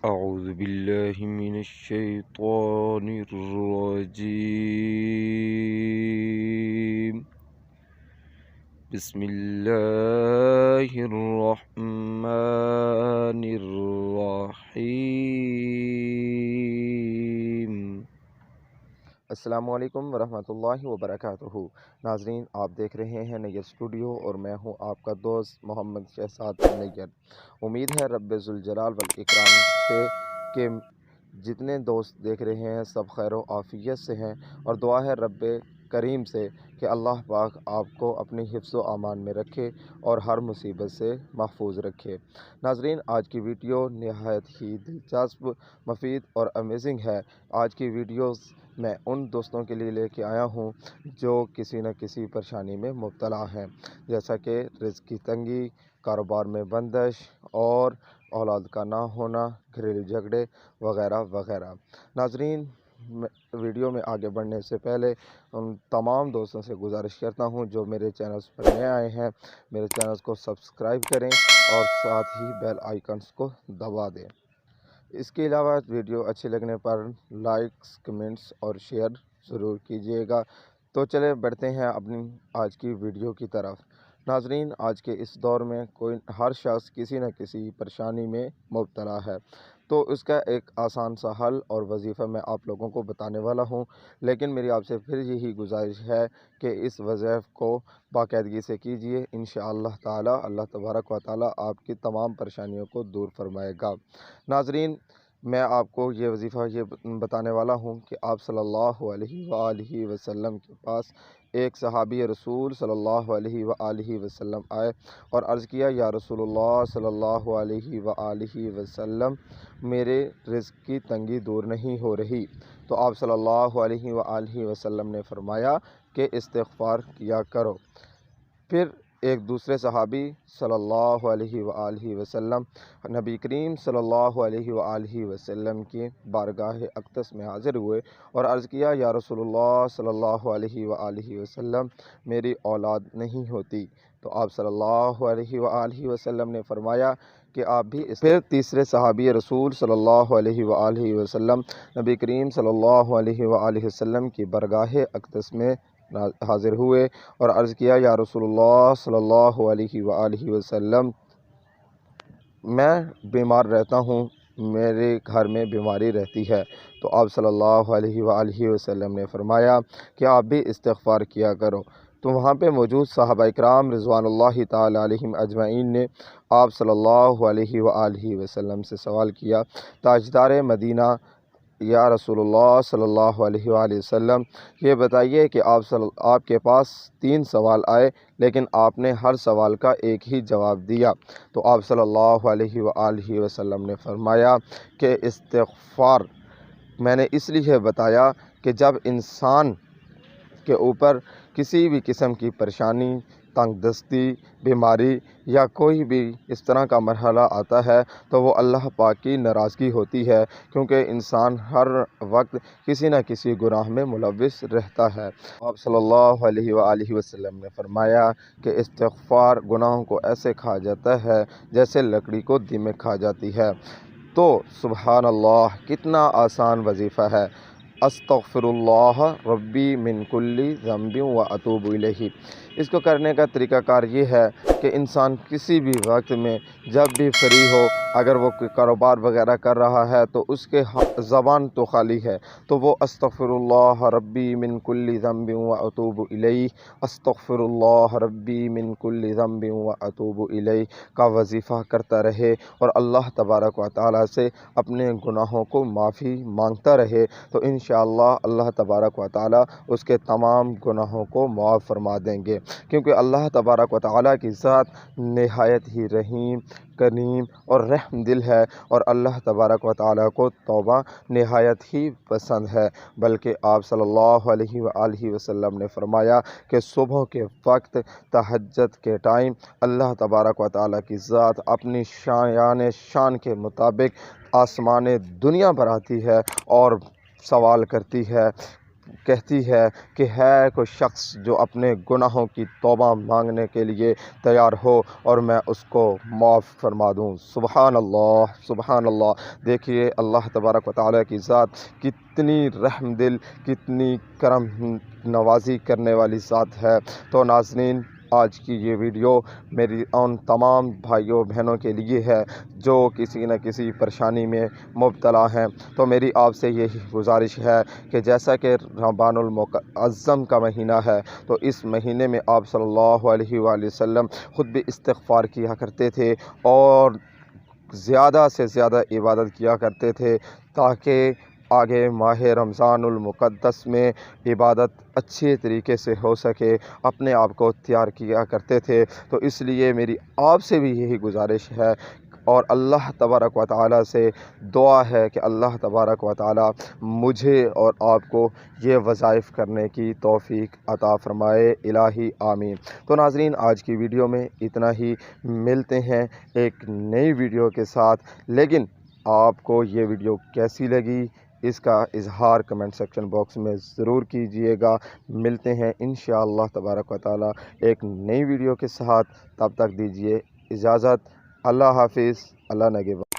أعوذ بالله من الشيطان الرجيم. بسم الله الرحمن الرحيم. السلام علیکم ورحمۃ اللہ وبرکاتہ. ناظرین، آپ دیکھ رہے ہیں نیئر اسٹوڈیو اور میں ہوں آپ کا دوست محمد شہزاد نیئر. امید ہے رب ذوالجلال والاکرام سے کہ جتنے دوست دیکھ رہے ہیں سب خیر و عافیت سے ہیں، اور دعا ہے رب کریم سے کہ اللہ پاک آپ کو اپنی حفظ و امان میں رکھے اور ہر مصیبت سے محفوظ رکھے. ناظرین، آج کی ویڈیو نہایت ہی دلچسپ، مفید اور امیزنگ ہے. آج کی ویڈیوز میں ان دوستوں کے لیے لے کے آیا ہوں جو کسی نہ کسی پریشانی میں مبتلا ہیں، جیسا کہ رزق کی تنگی، کاروبار میں بندش اور اولاد کا نہ ہونا، گھریلو جھگڑے وغیرہ وغیرہ. ناظرین، ویڈیو میں آگے بڑھنے سے پہلے ان تمام دوستوں سے گزارش کرتا ہوں جو میرے چینلز پر نئے آئے ہیں، میرے چینلز کو سبسکرائب کریں اور ساتھ ہی بیل آئیکنز کو دبا دیں. اس کے علاوہ ویڈیو اچھے لگنے پر لائکس، کمنٹس اور شیئر ضرور کیجیے گا. تو چلے بڑھتے ہیں اپنی آج کی ویڈیو کی طرف. ناظرین، آج کے اس دور میں ہر شخص کسی نہ کسی پریشانی میں مبتلا ہے، تو اس کا ایک آسان سا حل اور وظیفہ میں آپ لوگوں کو بتانے والا ہوں. لیکن میری آپ سے پھر یہی گزارش ہے کہ اس وظیفے کو باقاعدگی سے کیجیے. انشاءاللہ تعالی اللہ تبارک و تعالی آپ کی تمام پریشانیوں کو دور فرمائے گا. ناظرین، میں آپ کو یہ وظیفہ یہ بتانے والا ہوں کہ آپ صلی اللہ علیہ وآلہ وسلم کے پاس ایک صحابی رسول صلی اللہ علیہ وآلہ وسلم آئے اور عرض کیا، یا رسول اللہ صلی اللہ علیہ وآلہ وسلم، میرے رزق کی تنگی دور نہیں ہو رہی. تو آپ صلی اللہ علیہ وآلہ وسلم نے فرمایا کہ استغفار کیا کرو. پھر ایک دوسرے صحابی صلی اللہ علیہ وآلہ وسلم نبی کریم صلی اللہ علیہ وآلہ وسلم کی بارگاہ اقدس میں حاضر ہوئے اور عرض کیا، یا رسول اللہ صلی اللہ علیہ وآلہ وسلم، میری اولاد نہیں ہوتی. تو آپ صلی اللہ علیہ وآلہ وسلم نے فرمایا کہ آپ بھی پھر تیسرے صحابی رسول صلی اللہ علیہ وآلہ وسلم نبی کریم صلی اللہ علیہ وآلہ وسلم کی بارگاہ اقدس میں حاضر ہوئے اور عرض کیا، یا رسول اللہ صلی اللہ علیہ وآلہ وسلم، میں بیمار رہتا ہوں، میرے گھر میں بیماری رہتی ہے. تو آپ صلی اللہ علیہ وآلہ وسلم نے فرمایا کہ آپ بھی استغفار کیا کرو. تو وہاں پہ موجود صحابہ اکرام رضوان اللہ تعالی علیہم اجمعین نے آپ صلی اللہ علیہ وآلہ وسلم سے سوال کیا، تاجدار مدینہ، یا رسول اللہ صلی اللہ علیہ وآلہ وسلم، یہ بتائیے کہ آپ کے پاس 3 سوال آئے لیکن آپ نے ہر سوال کا ایک ہی جواب دیا. تو آپ صلی اللہ علیہ وآلہ وسلم نے فرمایا کہ استغفار میں نے اس لیے بتایا کہ جب انسان کے اوپر کسی بھی قسم کی پریشانی، تنگ دستی، بیماری یا کوئی بھی اس طرح کا مرحلہ آتا ہے تو وہ اللہ پاک کی ناراضگی ہوتی ہے، کیونکہ انسان ہر وقت کسی نہ کسی گناہ میں ملوث رہتا ہے. آپ صلی اللہ علیہ وآلہ وسلم نے فرمایا کہ استغفار گناہوں کو ایسے کھا جاتا ہے جیسے لکڑی کو دیمک کھا جاتی ہے. تو سبحان اللہ، کتنا آسان وظیفہ ہے. استغفر اللہ ربی من کل ذنب و اتوب الیہ. اس کو کرنے کا طریقہ کار یہ ہے کہ انسان کسی بھی وقت میں جب بھی فری ہو، اگر وہ کاروبار وغیرہ کر رہا ہے تو اس کے زبان تو خالی ہے تو وہ استغفر اللہ ربی من کل ذنب و اتوب الیہ، استغفر اللہ ربی من کل ذنب و اتوب الیہ کا وظیفہ کرتا رہے اور اللہ تبارک و تعالی سے اپنے گناہوں کو معافی مانگتا رہے. تو انشاءاللہ اللہ تبارک و تعالی اس کے تمام گناہوں کو معاف فرما دیں گے، کیونکہ اللہ تبارک و تعالی کی ذات نہایت ہی رحیم، کریم اور رحم دل ہے، اور اللہ تبارک و تعالی کو توبہ نہایت ہی پسند ہے. بلکہ آپ صلی اللہ علیہ وآلہ وسلم نے فرمایا کہ صبح کے وقت تہجد کے ٹائم اللہ تبارک و تعالی کی ذات اپنی شان کے مطابق آسمان دنیا پر آتی ہے اور سوال کرتی ہے کہتی ہے کہ ہے کوئی شخص جو اپنے گناہوں کی توبہ مانگنے کے لیے تیار ہو اور میں اس کو معاف فرما دوں۔ سبحان اللہ، سبحان اللہ۔ دیکھیے اللہ تبارک و تعالیٰ کی ذات کتنی رحم دل، کتنی کرم نوازی کرنے والی ذات ہے۔ تو ناظرین، آج کی یہ ویڈیو میری ان تمام بھائیوں بہنوں کے لیے ہے جو کسی نہ کسی پریشانی میں مبتلا ہیں۔ تو میری آپ سے یہی گزارش ہے کہ جیسا کہ رمضان المعظم کا مہینہ ہے، تو اس مہینے میں آپ صلی اللہ علیہ وآلہ وسلم خود بھی استغفار کیا کرتے تھے اور زیادہ سے زیادہ عبادت کیا کرتے تھے تاکہ آگے ماہ رمضان المقدس میں عبادت اچھے طریقے سے ہو سکے، اپنے آپ کو تیار کیا کرتے تھے۔ تو اس لیے میری آپ سے بھی یہی گزارش ہے اور اللہ تبارک و تعالیٰ سے دعا ہے کہ اللہ تبارک و تعالیٰ مجھے اور آپ کو یہ وظائف کرنے کی توفیق عطا فرمائے، الہی آمین۔ تو ناظرین، آج کی ویڈیو میں اتنا ہی، ملتے ہیں ایک نئی ویڈیو کے ساتھ۔ لیکن آپ کو یہ ویڈیو کیسی لگی اس کا اظہار کمنٹ سیکشن باکس میں ضرور کیجئے گا۔ ملتے ہیں انشاءاللہ تبارک و تعالیٰ ایک نئی ویڈیو کے ساتھ، تب تک دیجئے اجازت۔ اللہ حافظ، اللہ نگہبان۔